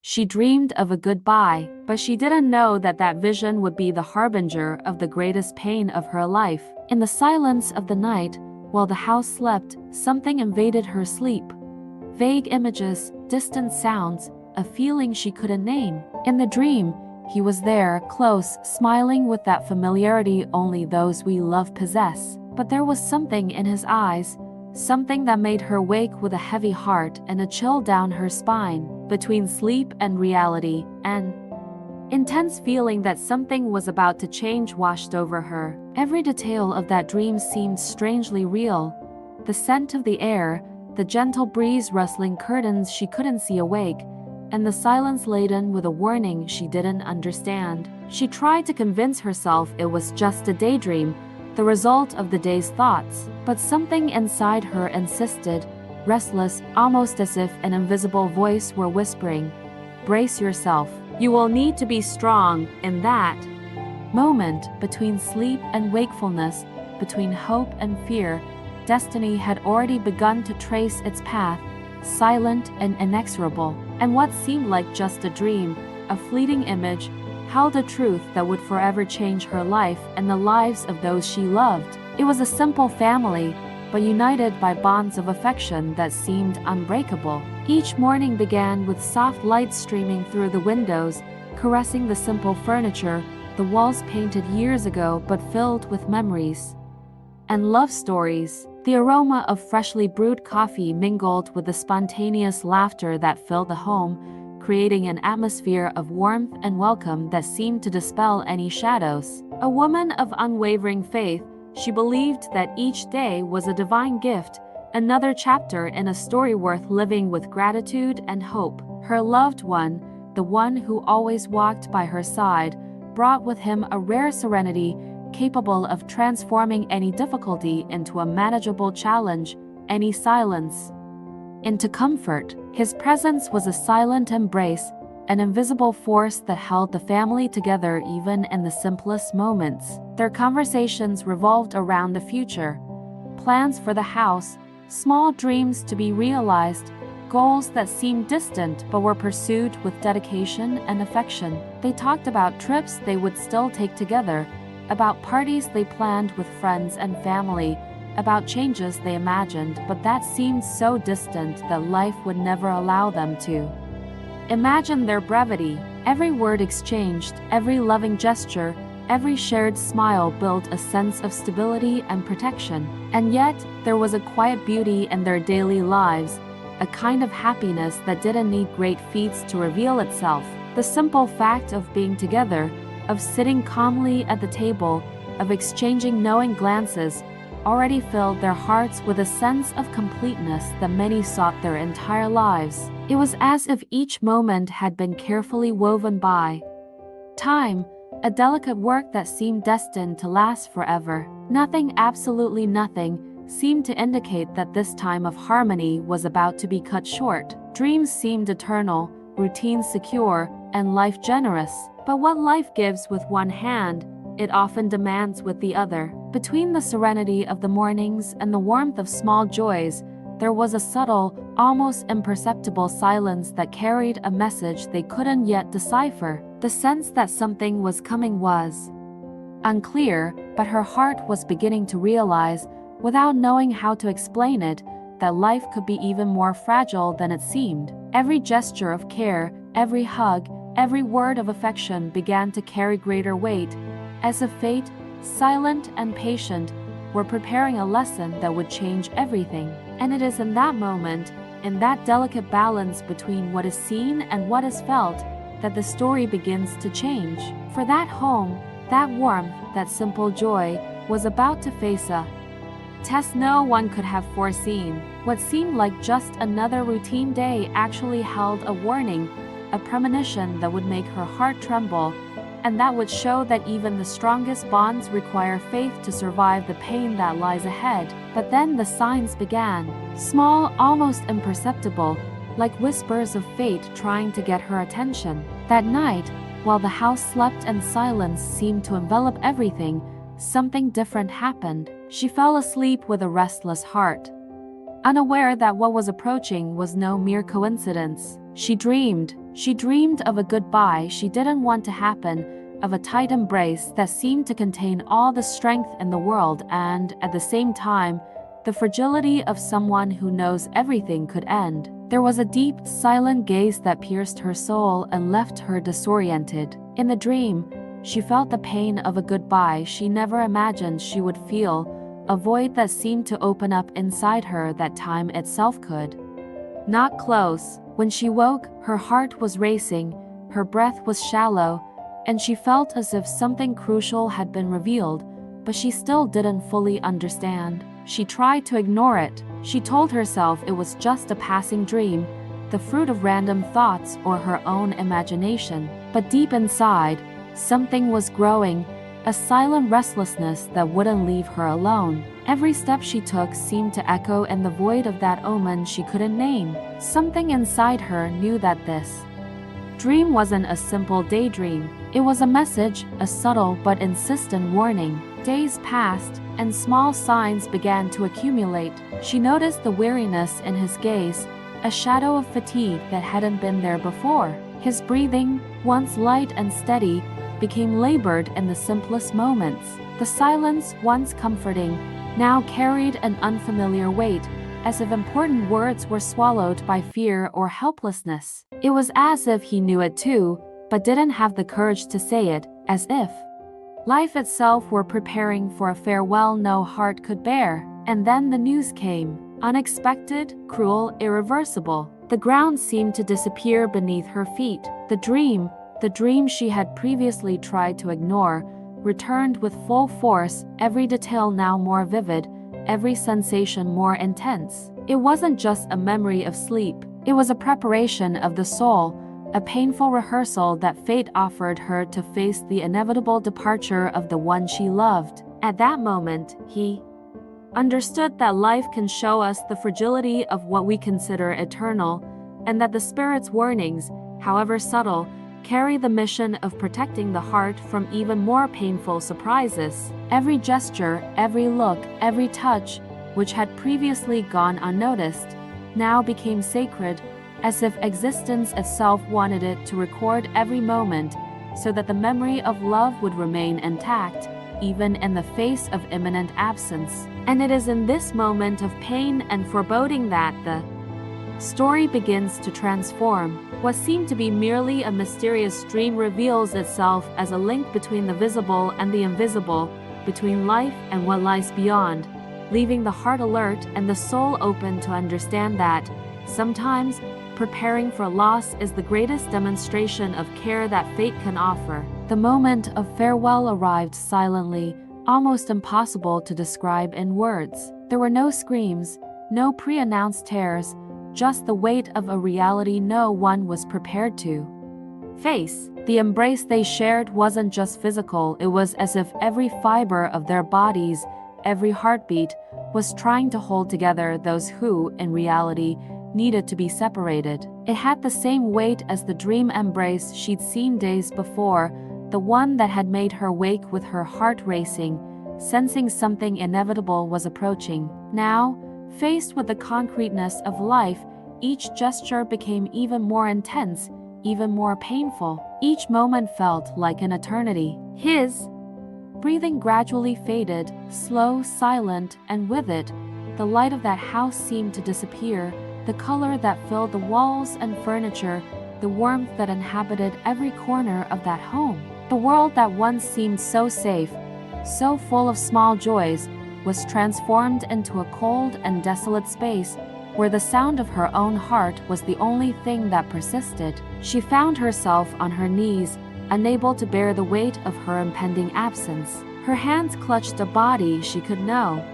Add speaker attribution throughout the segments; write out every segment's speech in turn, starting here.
Speaker 1: She dreamed of a goodbye, but she didn't know that that vision would be the harbinger of the greatest pain of her life. In the silence of the night, while the house slept, something invaded her sleep. Vague images, distant sounds, a feeling she couldn't name. In the dream, he was there, close, smiling with that familiarity only those we love possess. But there was something in his eyes, something that made her wake with a heavy heart and a chill down her spine. Between sleep and reality, an intense feeling that something was about to change washed over her. Every detail of that dream seemed strangely real. The scent of the air, the gentle breeze rustling curtains she couldn't see awake, and the silence laden with a warning she didn't understand. She tried to convince herself it was just a daydream, the result of the day's thoughts, but something inside her insisted, restless, almost as if an invisible voice were whispering, "Brace yourself. You will need to be strong." In that moment, between sleep and wakefulness, between hope and fear, destiny had already begun to trace its path, silent and inexorable. And what seemed like just a dream, a fleeting image, held a truth that would forever change her life and the lives of those she loved. It was a simple family, but united by bonds of affection that seemed unbreakable. Each morning began with soft light streaming through the windows, caressing the simple furniture, the walls painted years ago but filled with memories and love stories. The aroma of freshly brewed coffee mingled with the spontaneous laughter that filled the home, creating an atmosphere of warmth and welcome that seemed to dispel any shadows. A woman of unwavering faith, she believed that each day was a divine gift, another chapter in a story worth living with gratitude and hope. Her loved one, the one who always walked by her side, brought with him a rare serenity, capable of transforming any difficulty into a manageable challenge, any silence into comfort. His presence was a silent embrace, an invisible force that held the family together even in the simplest moments. Their conversations revolved around the future, plans for the house, small dreams to be realized, goals that seemed distant but were pursued with dedication and affection. They talked about trips they would still take together, about parties they planned with friends and family, about changes they imagined but that seemed so distant that life would never allow them to imagine. Their brevity, every word exchanged, every loving gesture, every shared smile built a sense of stability and protection. And yet, there was a quiet beauty in their daily lives, a kind of happiness that didn't need great feats to reveal itself. The simple fact of being together, of sitting calmly at the table, of exchanging knowing glances, already filled their hearts with a sense of completeness that many sought their entire lives. It was as if each moment had been carefully woven by time, a delicate work that seemed destined to last forever. Nothing, absolutely nothing, seemed to indicate that this time of harmony was about to be cut short. Dreams seemed eternal, routine secure, and life generous. But what life gives with one hand, it often demands with the other. Between the serenity of the mornings and the warmth of small joys, there was a subtle, almost imperceptible silence that carried a message they couldn't yet decipher. The sense that something was coming was unclear, but her heart was beginning to realize, without knowing how to explain it, that life could be even more fragile than it seemed. Every gesture of care, every hug, every word of affection began to carry greater weight, as if fate, silent and patient, were preparing a lesson that would change everything. And it is in that moment, in that delicate balance between what is seen and what is felt, that the story begins to change. For that home, that warmth, that simple joy, was about to face a test no one could have foreseen. What seemed like just another routine day actually held a warning, a premonition that would make her heart tremble, and that would show that even the strongest bonds require faith to survive the pain that lies ahead. But then the signs began, small, almost imperceptible, like whispers of fate trying to get her attention. That night, while the house slept and silence seemed to envelop everything, something different happened. She fell asleep with a restless heart, unaware that what was approaching was no mere coincidence. She dreamed She dreamed of a goodbye she didn't want to happen, of a tight embrace that seemed to contain all the strength in the world and, at the same time, the fragility of someone who knows everything could end. There was a deep, silent gaze that pierced her soul and left her disoriented. In the dream, she felt the pain of a goodbye she never imagined she would feel, a void that seemed to open up inside her that time itself could not close. When she woke, her heart was racing, her breath was shallow, and she felt as if something crucial had been revealed, but she still didn't fully understand. She tried to ignore it. She told herself it was just a passing dream, the fruit of random thoughts or her own imagination. But deep inside, something was growing, a silent restlessness that wouldn't leave her alone. Every step she took seemed to echo in the void of that omen she couldn't name. Something inside her knew that this dream wasn't a simple daydream. It was a message, a subtle but insistent warning. Days passed, and small signs began to accumulate. She noticed the weariness in his gaze, a shadow of fatigue that hadn't been there before. His breathing, once light and steady, became labored in the simplest moments. The silence, once comforting, now carried an unfamiliar weight, as if important words were swallowed by fear or helplessness. It was as if he knew it too, but didn't have the courage to say it, as if life itself were preparing for a farewell no heart could bear. And then the news came. Unexpected, cruel, irreversible. The ground seemed to disappear beneath her feet. The dream she had previously tried to ignore, returned with full force, every detail now more vivid, every sensation more intense. It wasn't just a memory of sleep. It was a preparation of the soul, a painful rehearsal that fate offered her to face the inevitable departure of the one she loved. At that moment, he understood that life can show us the fragility of what we consider eternal, and that the spirit's warnings, however subtle, carry the mission of protecting the heart from even more painful surprises. Every gesture, every look, every touch, which had previously gone unnoticed, now became sacred, as if existence itself wanted it to record every moment, so that the memory of love would remain intact, even in the face of imminent absence. And it is in this moment of pain and foreboding that the story begins to transform. What seemed to be merely a mysterious dream reveals itself as a link between the visible and the invisible, between life and what lies beyond, leaving the heart alert and the soul open to understand that, sometimes, preparing for loss is the greatest demonstration of care that fate can offer. The moment of farewell arrived silently, almost impossible to describe in words. There were no screams, no pre-announced tears, just the weight of a reality no one was prepared to face. The embrace they shared wasn't just physical, it was as if every fiber of their bodies, every heartbeat, was trying to hold together those who, in reality, needed to be separated. It had the same weight as the dream embrace she'd seen days before, the one that had made her wake with her heart racing, sensing something inevitable was approaching. Now, faced with the concreteness of life, each gesture became even more intense, even more painful. Each moment felt like an eternity. His breathing gradually faded, slow, silent, and with it, the light of that house seemed to disappear, the color that filled the walls and furniture, the warmth that inhabited every corner of that home. The world that once seemed so safe, so full of small joys, was transformed into a cold and desolate space, where the sound of her own heart was the only thing that persisted. She found herself on her knees, unable to bear the weight of her impending absence. Her hands clutched a body she could no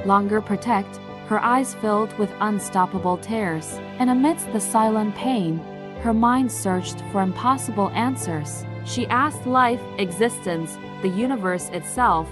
Speaker 1: longer protect, her eyes filled with unstoppable tears. And amidst the silent pain, her mind searched for impossible answers. She asked life, existence, the universe itself,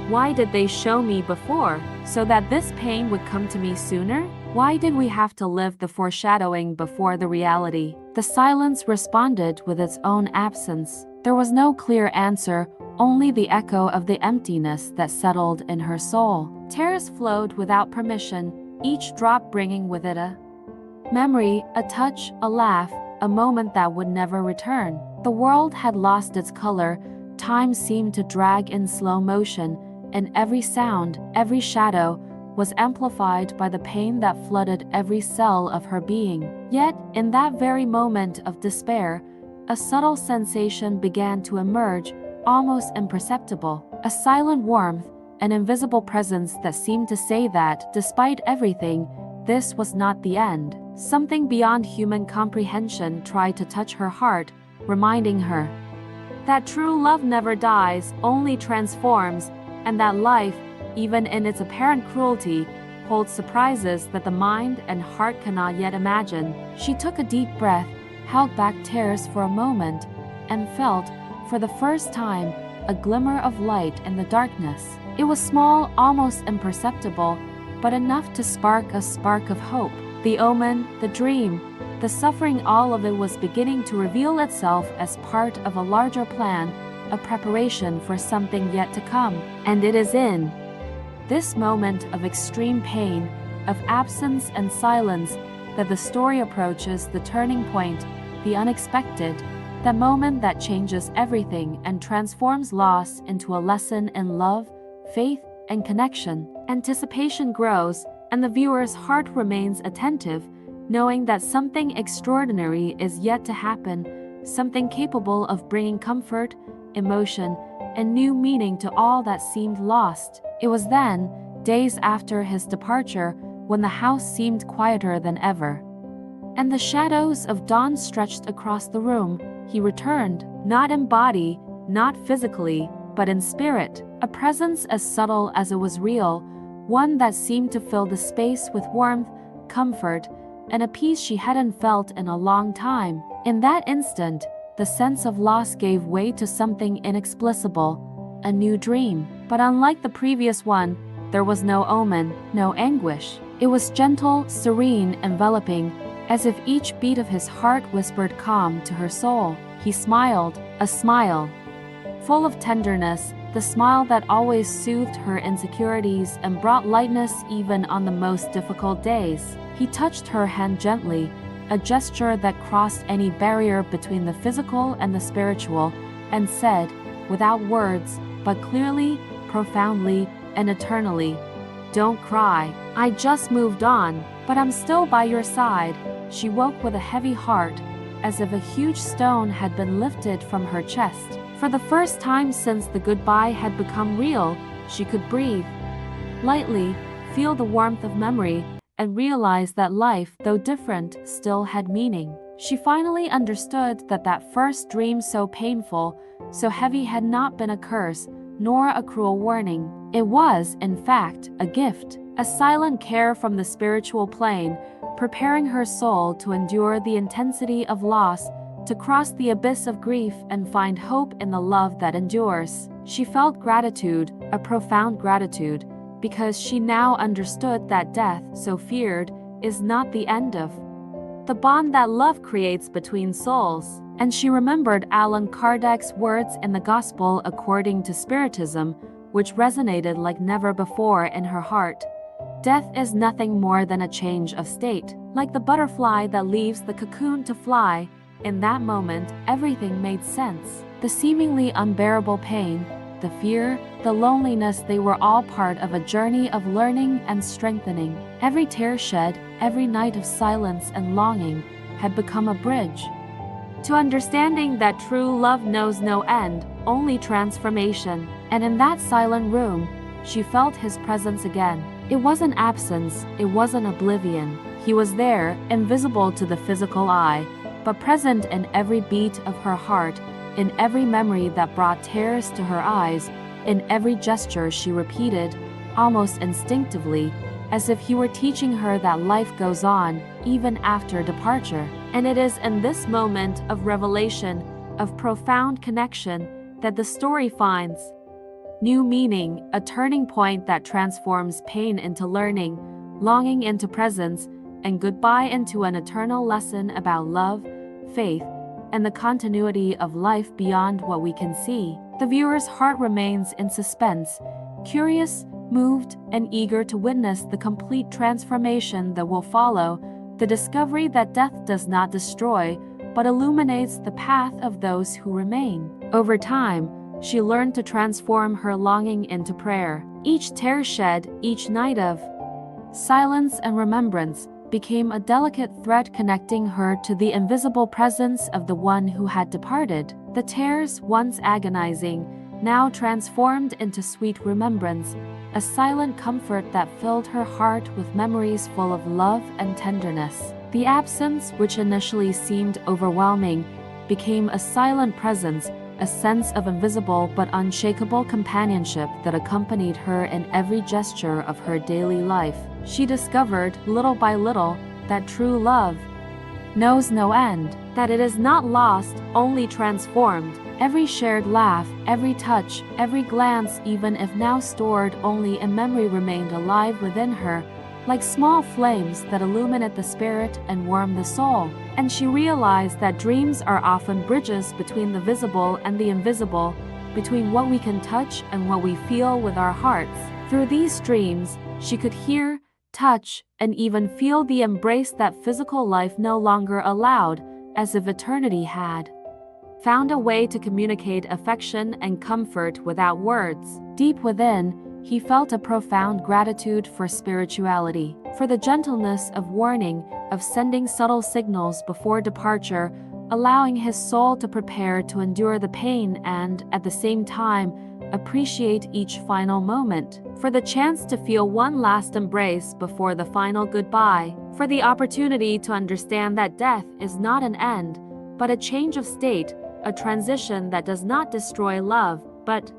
Speaker 1: why did they show me before, so that this pain would come to me sooner? Why did we have to live the foreshadowing before the reality? The silence responded with its own absence. There was no clear answer, only the echo of the emptiness that settled in her soul. Tears flowed without permission, each drop bringing with it a memory, a touch, a laugh, a moment that would never return. The world had lost its color, time seemed to drag in slow motion, and every sound, every shadow, was amplified by the pain that flooded every cell of her being. Yet, in that very moment of despair, a subtle sensation began to emerge, almost imperceptible. A silent warmth, an invisible presence that seemed to say that, despite everything, this was not the end. Something beyond human comprehension tried to touch her heart, reminding her that true love never dies, only transforms, and that life, even in its apparent cruelty, holds surprises that the mind and heart cannot yet imagine. She took a deep breath, held back tears for a moment, and felt, for the first time, a glimmer of light in the darkness. It was small, almost imperceptible, but enough to spark a spark of hope. The omen, the dream, the suffering, all of it was beginning to reveal itself as part of a larger plan, a preparation for something yet to come. And it is in this moment of extreme pain, of absence and silence, that the story approaches the turning point, the unexpected, that moment that changes everything and transforms loss into a lesson in love, faith, and connection. Anticipation grows, and the viewer's heart remains attentive, knowing that something extraordinary is yet to happen, something capable of bringing comfort, emotion, and new meaning to all that seemed lost. It was then, days after his departure, when the house seemed quieter than ever, and the shadows of dawn stretched across the room, he returned, not in body, not physically, but in spirit, a presence as subtle as it was real, one that seemed to fill the space with warmth, comfort, and a peace she hadn't felt in a long time. In that instant, the sense of loss gave way to something inexplicable, a new dream. But unlike the previous one, there was no omen, no anguish. It was gentle, serene, enveloping, as if each beat of his heart whispered calm to her soul. He smiled, a smile full of tenderness, the smile that always soothed her insecurities and brought lightness even on the most difficult days. He touched her hand gently, a gesture that crossed any barrier between the physical and the spiritual, and said, without words, but clearly, profoundly, and eternally, "Don't cry. I just moved on, but I'm still by your side." She woke with a heavy heart, as if a huge stone had been lifted from her chest. For the first time since the goodbye had become real, she could breathe lightly, feel the warmth of memory, and realize that life, though different, still had meaning. She finally understood that that first dream, so painful, so heavy, had not been a curse, nor a cruel warning. It was, in fact, a gift, a silent care from the spiritual plane, preparing her soul to endure the intensity of loss, to cross the abyss of grief and find hope in the love that endures. She felt gratitude, a profound gratitude, because she now understood that death, so feared, is not the end of the bond that love creates between souls. And she remembered Allan Kardec's words in the Gospel according to Spiritism, which resonated like never before in her heart. Death is nothing more than a change of state. Like the butterfly that leaves the cocoon to fly, in that moment, everything made sense. The seemingly unbearable pain, the fear, the loneliness, they were all part of a journey of learning and strengthening. Every tear shed, every night of silence and longing, had become a bridge to understanding that true love knows no end, only transformation. And in that silent room, she felt his presence again. It wasn't absence, it wasn't oblivion. He was there, invisible to the physical eye, but present in every beat of her heart, in every memory that brought tears to her eyes, in every gesture she repeated, almost instinctively, as if he were teaching her that life goes on, even after departure. And it is in this moment of revelation, of profound connection, that the story finds new meaning, a turning point that transforms pain into learning, longing into presence, and goodbye into an eternal lesson about love, faith, and the continuity of life beyond what we can see. The viewer's heart remains in suspense, curious, moved, and eager to witness the complete transformation that will follow, the discovery that death does not destroy, but illuminates the path of those who remain. Over time, she learned to transform her longing into prayer. Each tear shed, each night of silence and remembrance, became a delicate thread connecting her to the invisible presence of the one who had departed. The tears, once agonizing, now transformed into sweet remembrance, a silent comfort that filled her heart with memories full of love and tenderness. The absence, which initially seemed overwhelming, became a silent presence, a sense of invisible but unshakable companionship that accompanied her in every gesture of her daily life. She discovered, little by little, that true love knows no end, that it is not lost, only transformed. Every shared laugh, every touch, every glance, even if now stored only in memory, remained alive within her, like small flames that illuminate the spirit and warm the soul. And she realized that dreams are often bridges between the visible and the invisible, between what we can touch and what we feel with our hearts. Through these dreams, she could hear, touch, and even feel the embrace that physical life no longer allowed, as if eternity had found a way to communicate affection and comfort without words. Deep within, he felt a profound gratitude for spirituality, for the gentleness of warning, of sending subtle signals before departure, allowing his soul to prepare to endure the pain and, at the same time, appreciate each final moment, for the chance to feel one last embrace before the final goodbye, for the opportunity to understand that death is not an end, but a change of state, a transition that does not destroy love, but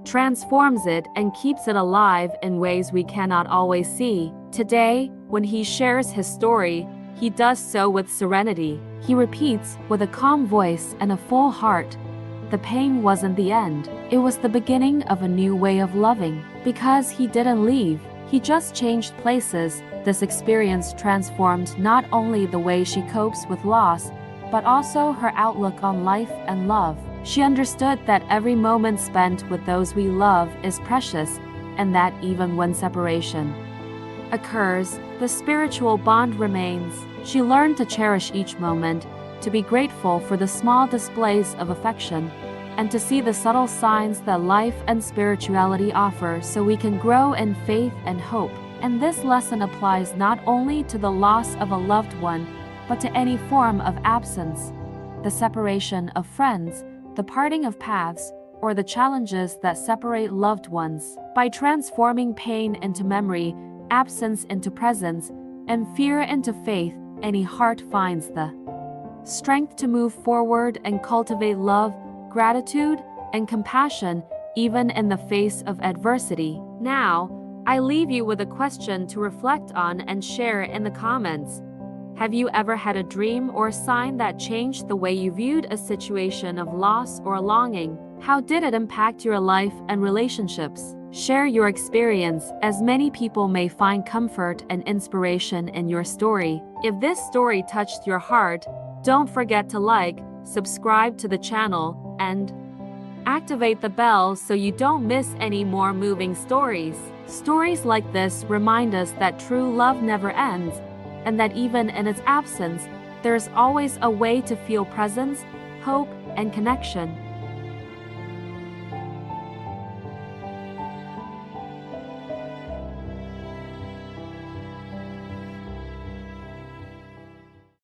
Speaker 1: transforms it and keeps it alive in ways we cannot always see. Today, when he shares his story, he does so with serenity. He repeats, with a calm voice and a full heart, the pain wasn't the end. It was the beginning of a new way of loving. Because he didn't leave, he just changed places. This experience transformed not only the way she copes with loss, but also her outlook on life and love. She understood that every moment spent with those we love is precious, and that even when separation occurs, the spiritual bond remains. She learned to cherish each moment, to be grateful for the small displays of affection, and to see the subtle signs that life and spirituality offer so we can grow in faith and hope. And this lesson applies not only to the loss of a loved one, but to any form of absence, the separation of friends, the parting of paths, or the challenges that separate loved ones. By transforming pain into memory, absence into presence, and fear into faith, any heart finds the strength to move forward and cultivate love, gratitude, and compassion, even in the face of adversity. Now, I leave you with a question to reflect on and share in the comments. Have you ever had a dream or sign that changed the way you viewed a situation of loss or longing? How did it impact your life and relationships? Share your experience, as many people may find comfort and inspiration in your story. If this story touched your heart, don't forget to like, subscribe to the channel, and activate the bell so you don't miss any more moving stories. Stories like this remind us that true love never ends, and that even in its absence, there's always a way to feel presence, hope, and connection.